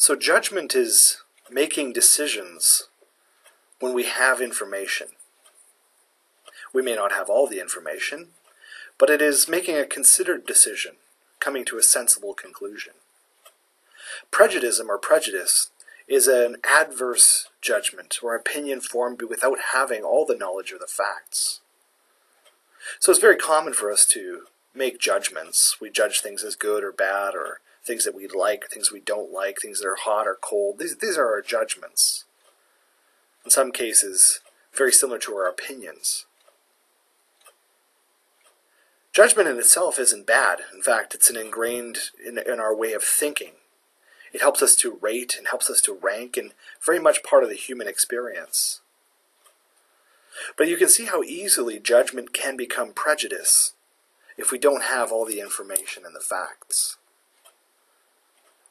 So judgment is making decisions when we have information. We may not have all the information, but it is making a considered decision, coming to a sensible conclusion. Prejudice or prejudice is an adverse judgment or opinion formed without having all the knowledge or the facts. So it's very common for us to make judgments. We judge things as good or bad, or things that we like, things we don't like, things that are hot or cold. These are our judgments. In some cases, very similar to our opinions. Judgment in itself isn't bad. In fact, it's ingrained in our way of thinking. It helps us to rate and helps us to rank, and very much part of the human experience. But you can see how easily judgment can become prejudice if we don't have all the information and the facts.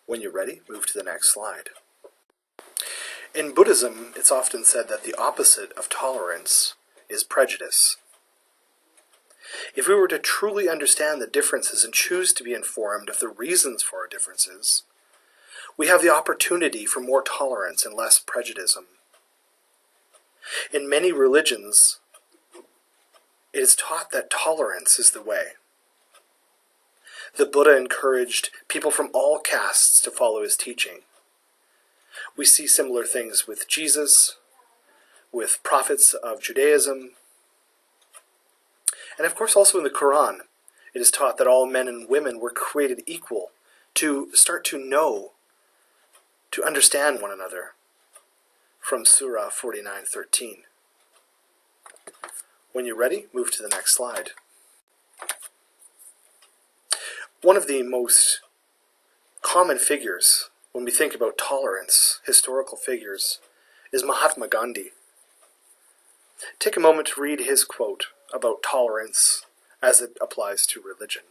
When you're ready, move to the next slide. In Buddhism, it's often said that the opposite of tolerance is prejudice. If we were to truly understand the differences and choose to be informed of the reasons for our differences, we have the opportunity for more tolerance and less prejudice. In many religions, it is taught that tolerance is the way. The Buddha encouraged people from all castes to follow his teaching. We see similar things with Jesus, with prophets of Judaism, and of course also in the Quran. It is taught that all men and women were created equal, to start to know, to understand one another, from Surah 49:13. When you're ready, move to the next slide. One of the most common figures when we think about tolerance, historical figures, is Mahatma Gandhi. Take a moment to read his quote about tolerance as it applies to religion.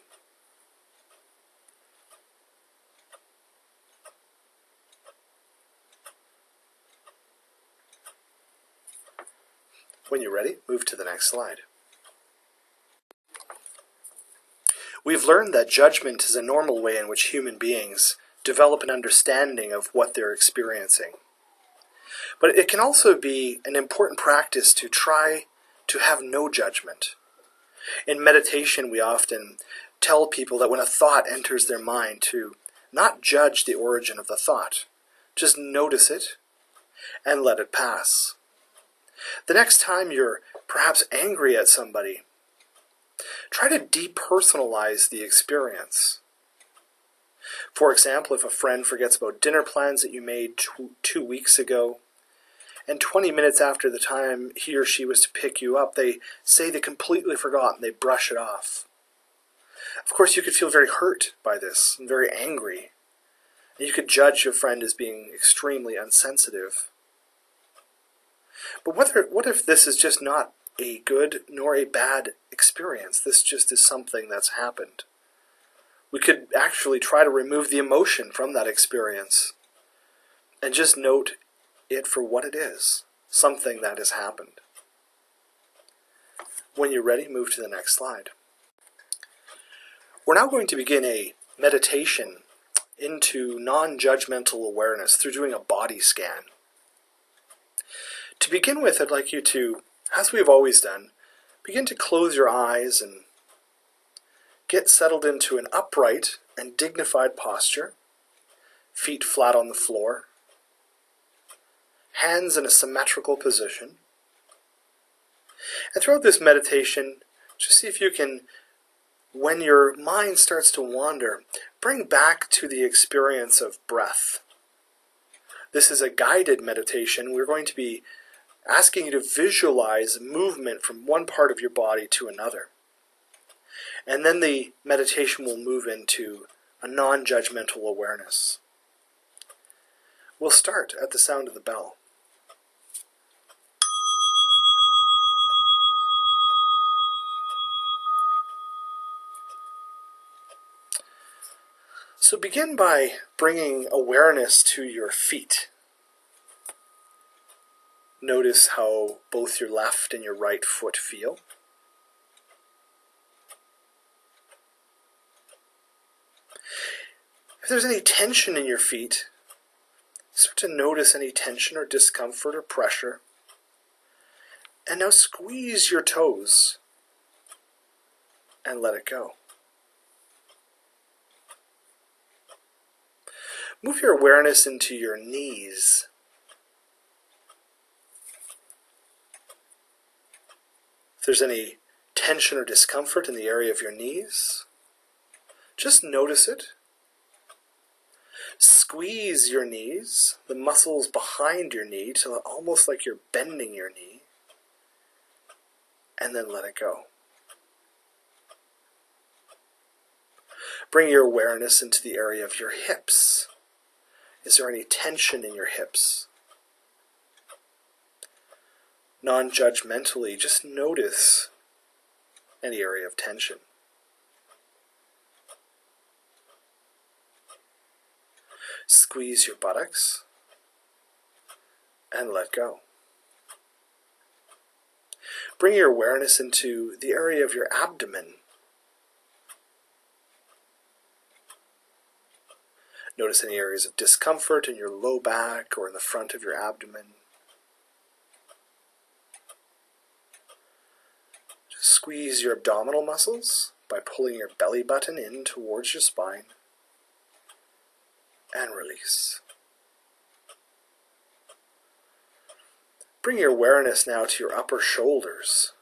When you're ready, move to the next slide. We've learned that judgment is a normal way in which human beings develop an understanding of what they're experiencing. But it can also be an important practice to try to have no judgment. In meditation, we often tell people that when a thought enters their mind to not judge the origin of the thought, just notice it and let it pass. The next time you're perhaps angry at somebody, try to depersonalize the experience. For example, if a friend forgets about dinner plans that you made two weeks ago, and 20 minutes after the time he or she was to pick you up, they say they completely forgot and they brush it off. Of course, you could feel very hurt by this and very angry. And you could judge your friend as being extremely insensitive. But what if this is just not a good nor a bad experience? This just is something that's happened. We could actually try to remove the emotion from that experience and just note it for what it is, something that has happened. When you're ready, move to the next slide. We're now going to begin a meditation into non-judgmental awareness through doing a body scan. To begin with, I'd like you to, as we've always done, begin to close your eyes and get settled into an upright and dignified posture, feet flat on the floor, hands in a symmetrical position. And throughout this meditation, just see if you can, when your mind starts to wander, bring back to the experience of breath. This is a guided meditation. We're going to be asking you to visualize movement from one part of your body to another. And then the meditation will move into a non-judgmental awareness. We'll start at the sound of the bell. So begin by bringing awareness to your feet. Notice how both your left and your right foot feel. If there's any tension in your feet, Start to notice any tension or discomfort or pressure. And now squeeze your toes and let it go. Move your awareness into your knees. If there's any tension or discomfort in the area of your knees, just notice it. Squeeze your knees, the muscles behind your knee, till almost like you're bending your knee, and then let it go. Bring your awareness into the area of your hips. Is there any tension in your hips? Non-judgmentally, just notice any area of tension. Squeeze your buttocks and let go. Bring your awareness into the area of your abdomen. Notice any areas of discomfort in your low back or in the front of your abdomen. Just squeeze your abdominal muscles by pulling your belly button in towards your spine and release. Bring your awareness now to your upper shoulders.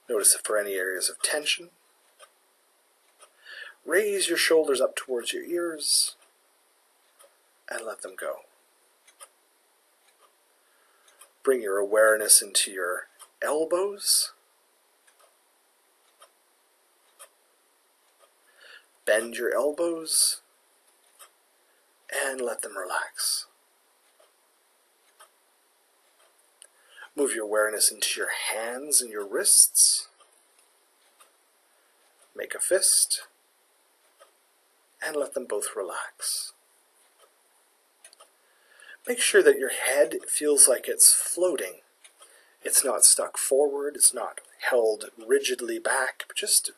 Notice if there are any areas of tension. Raise your shoulders up towards your ears and let them go. Bring your awareness into your elbows. Bend your elbows and let them relax. Move your awareness into your hands and your wrists. Make a fist and let them both relax. Make sure that your head feels like it's floating. It's not stuck forward, it's not held rigidly back, but just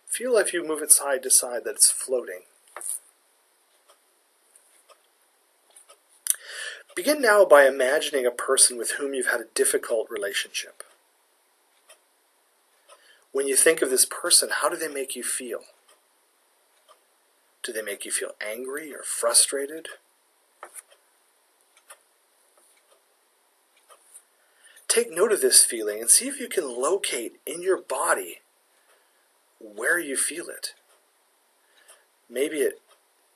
feel if you move it side to side that it's floating. Begin now by imagining a person with whom you've had a difficult relationship. When you think of this person, how do they make you feel? Do they make you feel angry or frustrated? Take note of this feeling and see if you can locate in your body where you feel it. Maybe it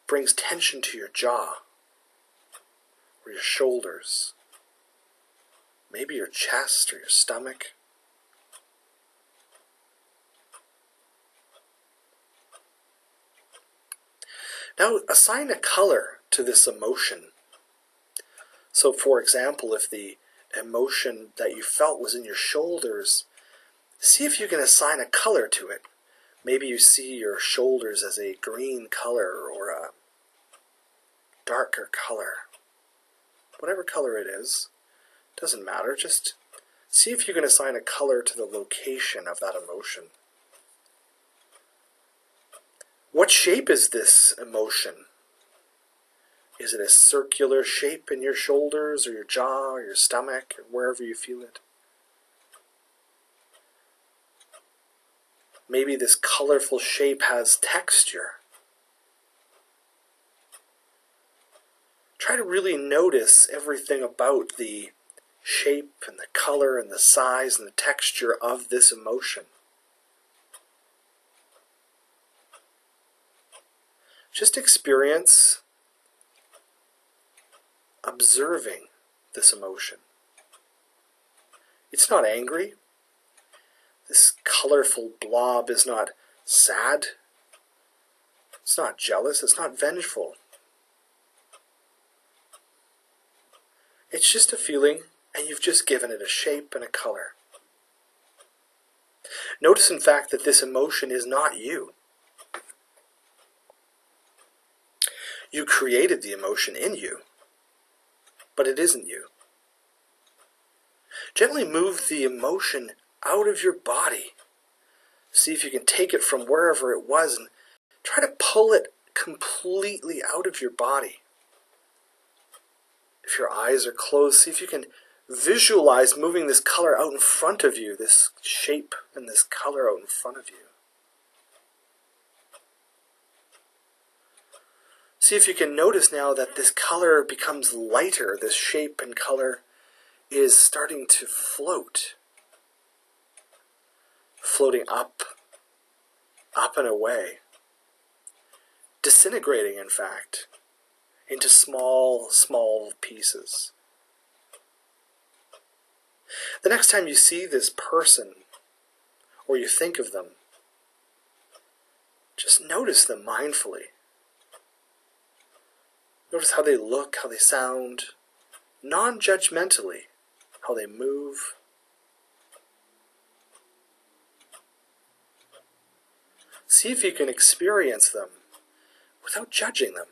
brings tension to your jaw or your shoulders, maybe your chest or your stomach. Now assign a color to this emotion. So for example, if the emotion that you felt was in your shoulders, see if you can assign a color to it. Maybe you see your shoulders as a green color or a darker color. Whatever color it is, doesn't matter. Just see if you can assign a color to the location of that emotion. What shape is this emotion? Is it a circular shape in your shoulders or your jaw or your stomach or wherever you feel it? Maybe this colorful shape has texture. Try to really notice everything about the shape and the color and the size and the texture of this emotion. Just experience observing this emotion. It's not angry. This colorful blob is not sad. It's not jealous. It's not vengeful. It's just a feeling, and you've just given it a shape and a color. Notice, in fact, that this emotion is not you. You created the emotion in you, but it isn't you. Gently move the emotion out of your body. See if you can take it from wherever it was and try to pull it completely out of your body. If your eyes are closed, see if you can visualize moving this color out in front of you, this shape and this color out in front of you. See if you can notice now that this color becomes lighter, this shape and color is starting to float. Floating up and away. Disintegrating, in fact, into small, small pieces. The next time you see this person, or you think of them, just notice them mindfully. Notice how they look, how they sound, non-judgmentally, how they move. See if you can experience them without judging them.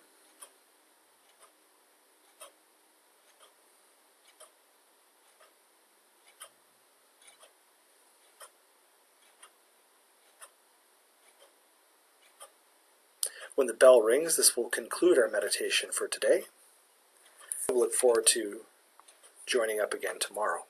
When the bell rings, this will conclude our meditation for today. We look forward to joining up again tomorrow.